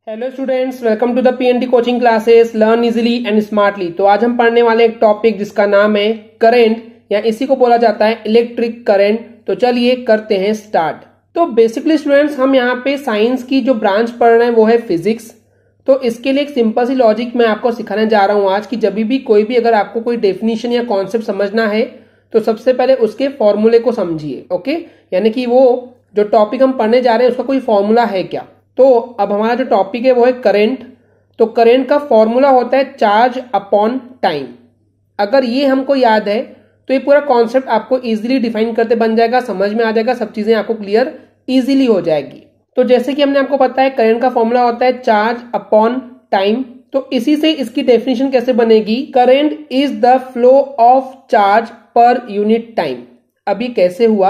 Hello students, welcome to the PNT coaching classes learn easily and smartly. तो आज हम पढ़ने वाले एक टॉपिक जिसका नाम है करंट या इसी को बोला जाता है इलेक्ट्रिक करंट। तो चलिए करते हैं स्टार्ट। तो बेसिकली स्टूडेंट्स हम यहाँ पे साइंस की जो ब्रांच पढ़ रहे हैं वो है फिजिक्स। तो इसके लिए एक सिंपल सी लॉजिक मैं आपको सिखाने जा रहा हूँ आज की जब भी कोई भी अगर आपको कोई डेफिनेशन या कॉन्सेप्ट समझना है तो सबसे पहले उसके फॉर्मूले को समझिए। ओके, यानी कि वो जो टॉपिक हम पढ़ने जा रहे हैं उसका कोई फॉर्मूला है क्या। तो अब हमारा जो टॉपिक है वो है करंट। तो करंट का फॉर्मूला होता है चार्ज अपॉन टाइम। अगर ये हमको याद है तो ये पूरा कॉन्सेप्ट आपको इजीली डिफाइन करते बन जाएगा, समझ में आ जाएगा, सब चीजें आपको क्लियर इजीली हो जाएगी। तो जैसे कि हमने आपको पता है करंट का फॉर्मूला होता है चार्ज अपॉन टाइम। तो इसी से इसकी डेफिनेशन कैसे बनेगी, current is the flow of charge per unit time. अभी कैसे हुआ,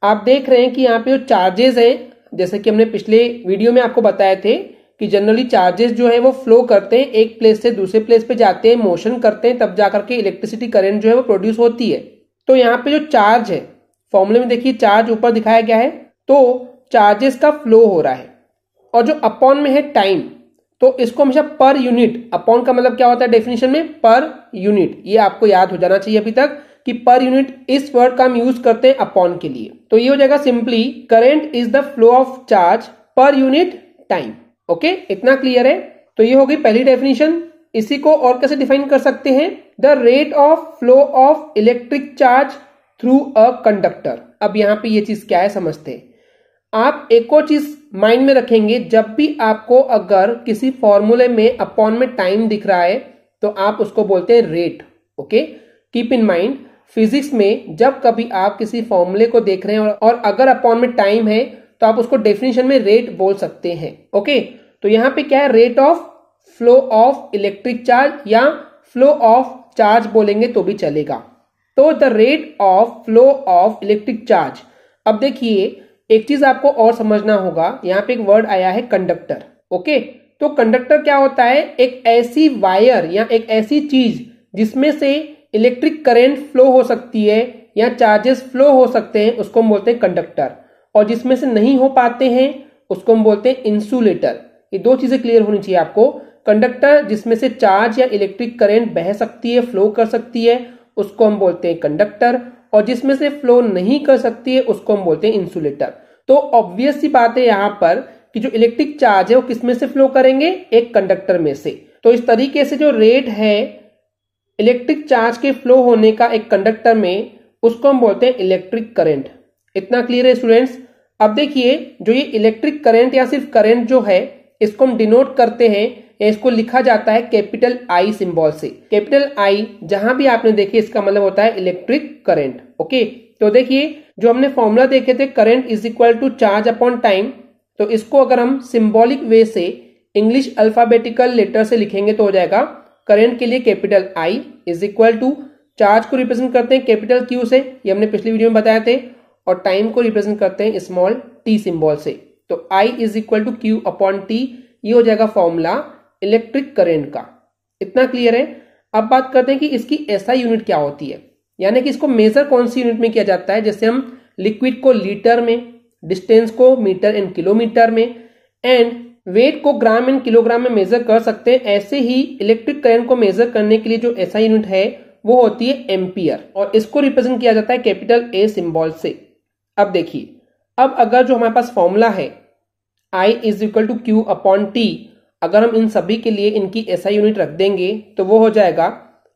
आप देख रहे हैं कि यहाँ पे जो चार्जेस है, जैसे कि हमने पिछले वीडियो में आपको बताए थे कि जनरली चार्जेस जो है वो फ्लो करते हैं, एक प्लेस से दूसरे प्लेस पे जाते हैं, मोशन करते हैं, तब जाकर के इलेक्ट्रिसिटी करंट जो है वो प्रोड्यूस होती है। तो यहाँ पे जो चार्ज है फॉर्मूले में देखिए चार्ज ऊपर दिखाया गया है, तो चार्जेस का फ्लो हो रहा है। और जो अपॉन में है टाइम, तो इसको हमेशा पर यूनिट, अपॉन का मतलब क्या होता है डेफिनेशन में, पर यूनिट। ये आपको याद हो जाना चाहिए अभी तक कि पर यूनिट इस वर्ड का हम यूज करते हैं अपॉन के लिए। तो ये हो जाएगा simply current is the flow of charge per unit time. Okay, इतना क्लियर है। तो ये हो गई पहली डेफिनेशन। इसी को और कैसे डिफाइन कर सकते हैं, the rate of flow of electric charge through a conductor. अब यहां पे ये चीज क्या है समझते हैं। आप एक और चीज माइंड में रखेंगे, जब भी आपको अगर किसी फॉर्मूले में अपॉन में टाइम दिख रहा है तो आप उसको बोलते हैं rate. Okay, keep in mind, physics में जब कभी आप किसी फॉर्मूले को देख रहे हैं और अगर अपॉन में टाइम है तो आप उसको डेफिनेशन में रेट बोल सकते हैं। ओके, तो यहां पे क्या है, rate of flow of electric charge या फ्लो ऑफ चार्ज बोलेंगे तो भी चलेगा। तो the rate of flow of electric charge. अब देखिए एक चीज आपको और समझना होगा, यहां पे एक वर्ड आया है कंडक्टर। ओके, तो कंडक्टर क्या होता है, एक ऐसी वायर या एक ऐसी चीज जिसमें से इलेक्ट्रिक करंट फ्लो हो सकती है या चार्जेस फ्लो हो सकते हैं, उसको हम बोलते हैं कंडक्टर। और जिसमें से नहीं हो पाते हैं उसको हम बोलते हैं इंसुलेटर। ये दो चीजें क्लियर होनी चाहिए आपको। कंडक्टर जिसमें से चार्ज या इलेक्ट्रिक करंट बह सकती है, फ्लो कर सकती है, उसको हम बोलते हैं कंडक्टर। और जिसमें से फ्लो नहीं कर सकती है उसको हम बोलते हैं इंसुलेटर। तो ऑब्वियस सी बात है यहाँ पर कि जो इलेक्ट्रिक चार्ज है वो किसमें से फ्लो करेंगे, एक कंडक्टर में से। तो इस तरीके से जो रेट है इलेक्ट्रिक चार्ज के फ्लो होने का एक कंडक्टर में, उसको हम बोलते हैं इलेक्ट्रिक करंट। इतना क्लियर है स्टूडेंट्स। अब देखिए जो ये इलेक्ट्रिक करंट या सिर्फ करंट जो है इसको हम डिनोट करते हैं या इसको लिखा जाता है कैपिटल आई सिंबल से। कैपिटल आई जहां भी आपने देखे इसका मतलब होता है इलेक्ट्रिक करंट। ओके, तो देखिए जो हमने फॉर्मूला देखे थे current is equal to charge upon time, तो इसको अगर हम सिंबॉलिक वे से इंग्लिश अल्फाबेटिकल लेटर से लिखेंगे तो हो जाएगा करंट के लिए capital I is equal to charge को रिप्रेजेंट करते हैं कैपिटल क्यू से, ये हमने पिछली वीडियो में बताए थे, और टाइम को रिप्रेजेंट करते हैं स्मॉल टी सिंबल से। तो I is equal to Q upon T, ये हो जाएगा फॉर्मूला इलेक्ट्रिक करंट का। इतना क्लियर है। अब बात करते हैं कि इसकी एसआई यूनिट क्या होती है, यानी कि इसको मेजर कौन सी यूनिट में किया जाता है। जैसे हम लिक्विड को लीटर में, डिस्टेंस को मीटर एंड किलोमीटर में, एंड वेट को ग्राम एंड किलोग्राम में मेजर कर सकते हैं, ऐसे ही इलेक्ट्रिक करंट को मेजर करने के लिए जो एसआई यूनिट है वो होती है एम्पियर, और इसको रिप्रेजेंट किया जाता है कैपिटल ए सिंबल से। अब देखिए, अब अगर जो हमारे पास फॉर्मूला है I is equal to Q upon T, अगर हम इन सभी के लिए इनकी एसआई यूनिट रख देंगे तो वो हो जाएगा,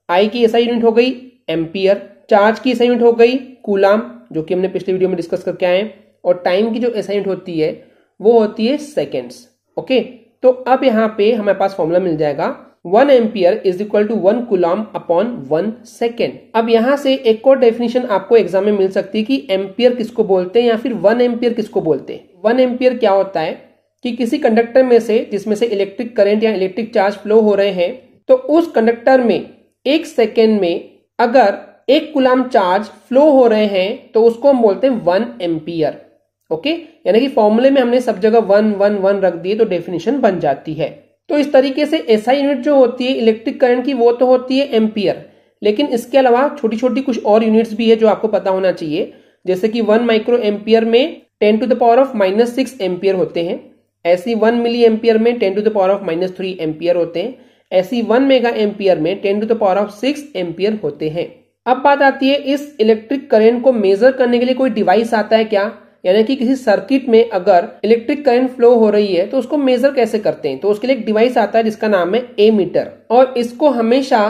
I की एसआई यूनिट हो गई एम्पियर, चार्ज की एसआई यूनिट हो गई कूलाम जो कि हमने पिछले वीडियो में डिस्कस करके आए, और टाइम की जो एसआई यूनिट होती है वो होती है सेकेंड्स। ओके, तो अब यहाँ पे हमारे पास फॉर्मूला मिल जाएगा 1 ampere is equal to 1 coulomb upon 1 second. अब यहाँ से एक और डेफिनेशन आपको एग्जाम में मिल सकती है कि एम्पियर किसको बोलते हैं या फिर 1 एम्पियर किसको बोलते हैं। 1 एम्पियर क्या होता है कि किसी कंडक्टर में से जिसमें से इलेक्ट्रिक करंट या इलेक्ट्रिक चार्ज फ्लो हो रहे हैं, तो उस कंडक्टर में 1 सेकेंड में अगर 1 कूलम चार्ज फ्लो हो रहे हैं तो उसको हम बोलते हैं 1 एम्पियर। ओके, यानी कि फॉर्मूले में हमने सब जगह 1 1 1 रख दिए तो डेफिनेशन बन जाती है। तो इस तरीके से एसआई यूनिट जो होती है इलेक्ट्रिक करंट की वो तो होती है एम्पियर, लेकिन इसके अलावा छोटी छोटी कुछ और यूनिट्स भी है जो आपको पता होना चाहिए। जैसे कि 1 माइक्रो एम्पियर में 10 to the power of -6 ampere होते हैं, ऐसी 1 मिली एम्पियर में 10⁻³ एम्पियर होते हैं, ऐसी 1 मेगा एम्पियर में 10⁻6 एम्पियर होते हैं। अब बात आती है इस इलेक्ट्रिक करंट को मेजर करने के लिए कोई डिवाइस आता है क्या, यानी कि किसी सर्किट में अगर इलेक्ट्रिक करंट फ्लो हो रही है तो उसको मेजर कैसे करते हैं। तो उसके लिए एक डिवाइस आता है जिसका नाम है एमीटर, और इसको हमेशा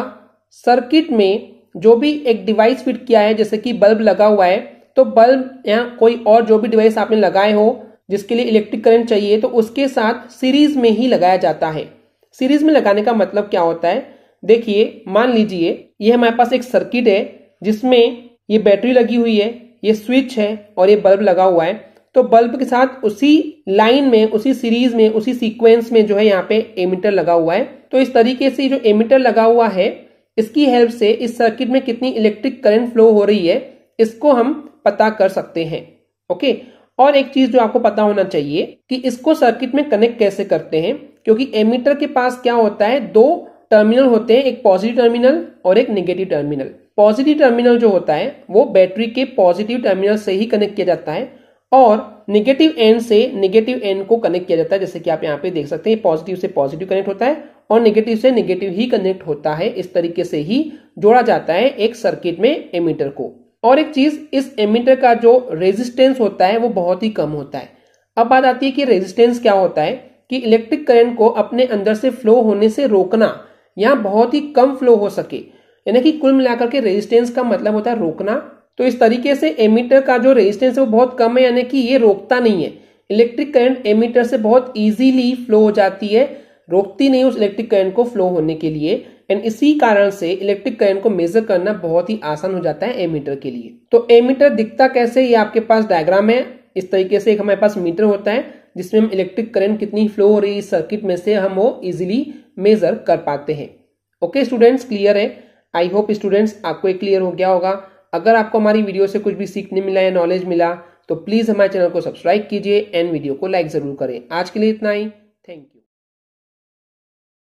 सर्किट में जो भी एक डिवाइस फिट किया है, जैसे कि बल्ब लगा हुआ है, तो बल्ब या कोई और जो भी डिवाइस आपने लगाए हो जिसके लिए इलेक्ट्रिक करंट चाहिए, तो उसके साथ सीरीज में ही लगाया जाता है। सीरीज में लगाने का मतलब क्या होता है, देखिए मान लीजिए ये हमारे पास एक सर्किट है जिसमें ये बैटरी लगी हुई है, ये स्विच है और ये बल्ब लगा हुआ है। तो बल्ब के साथ उसी लाइन में, उसी सीरीज में, उसी सीक्वेंस में जो है यहाँ पे एमीटर लगा हुआ है। तो इस तरीके से जो एमीटर लगा हुआ है इसकी हेल्प से इस सर्किट में कितनी इलेक्ट्रिक करंट फ्लो हो रही है इसको हम पता कर सकते हैं। ओके, और एक चीज जो आपको पता होना चाहिए कि इसको सर्किट में कनेक्ट कैसे करते हैं, क्योंकि एमीटर के पास क्या होता है, दो टर्मिनल होते हैं, एक पॉजिटिव टर्मिनल और एक नेगेटिव टर्मिनल। पॉजिटिव टर्मिनल जो होता है वो बैटरी के पॉजिटिव टर्मिनल से ही कनेक्ट किया जाता है और नेगेटिव एंड से नेगेटिव एंड को कनेक्ट किया जाता है। जैसे कि आप यहाँ पे देख सकते हैं, पॉजिटिव से पॉजिटिव कनेक्ट होता है और नेगेटिव से नेगेटिव ही कनेक्ट होता है। इस तरीके से ही जोड़ा जाता है एक सर्किट में एमीटर को। और एक चीज, इस एमीटर का जो रेजिस्टेंस होता है वो बहुत ही कम होता है। अब बात आती है कि रेजिस्टेंस क्या होता है, कि इलेक्ट्रिक करंट को अपने अंदर से फ्लो होने से रोकना या बहुत ही कम फ्लो हो सके, यानी कि कुल मिलाकर के रेजिस्टेंस का मतलब होता है रोकना। तो इस तरीके से एमीटर का जो रेजिस्टेंस है वो बहुत कम है, यानी कि ये रोकता नहीं है। इलेक्ट्रिक करंट एमीटर से बहुत इजीली फ्लो हो जाती है, रोकती नहीं उस इलेक्ट्रिक करंट को फ्लो होने के लिए। एंड इसी कारण से इलेक्ट्रिक करंट को मेजर करना बहुत ही आसान हो जाता है एमीटर के लिए। तो एमीटर दिखता कैसे, ये आपके पास डायग्राम है। इस तरीके से एक हमारे पास मीटर होता है जिसमें हम इलेक्ट्रिक करंट कितनी फ्लो हो रही है सर्किट में से हम वो इजीली मेजर कर पाते हैं। ओके स्टूडेंट्स, क्लियर है? आई होप स्टूडेंट्स आपको एक क्लियर हो गया होगा। अगर आपको हमारी वीडियो से कुछ भी सीखने मिला या नॉलेज मिला तो प्लीज हमारे चैनल को सब्सक्राइब कीजिए एंड वीडियो को लाइक जरूर करें। आज के लिए इतना ही, थैंक यू।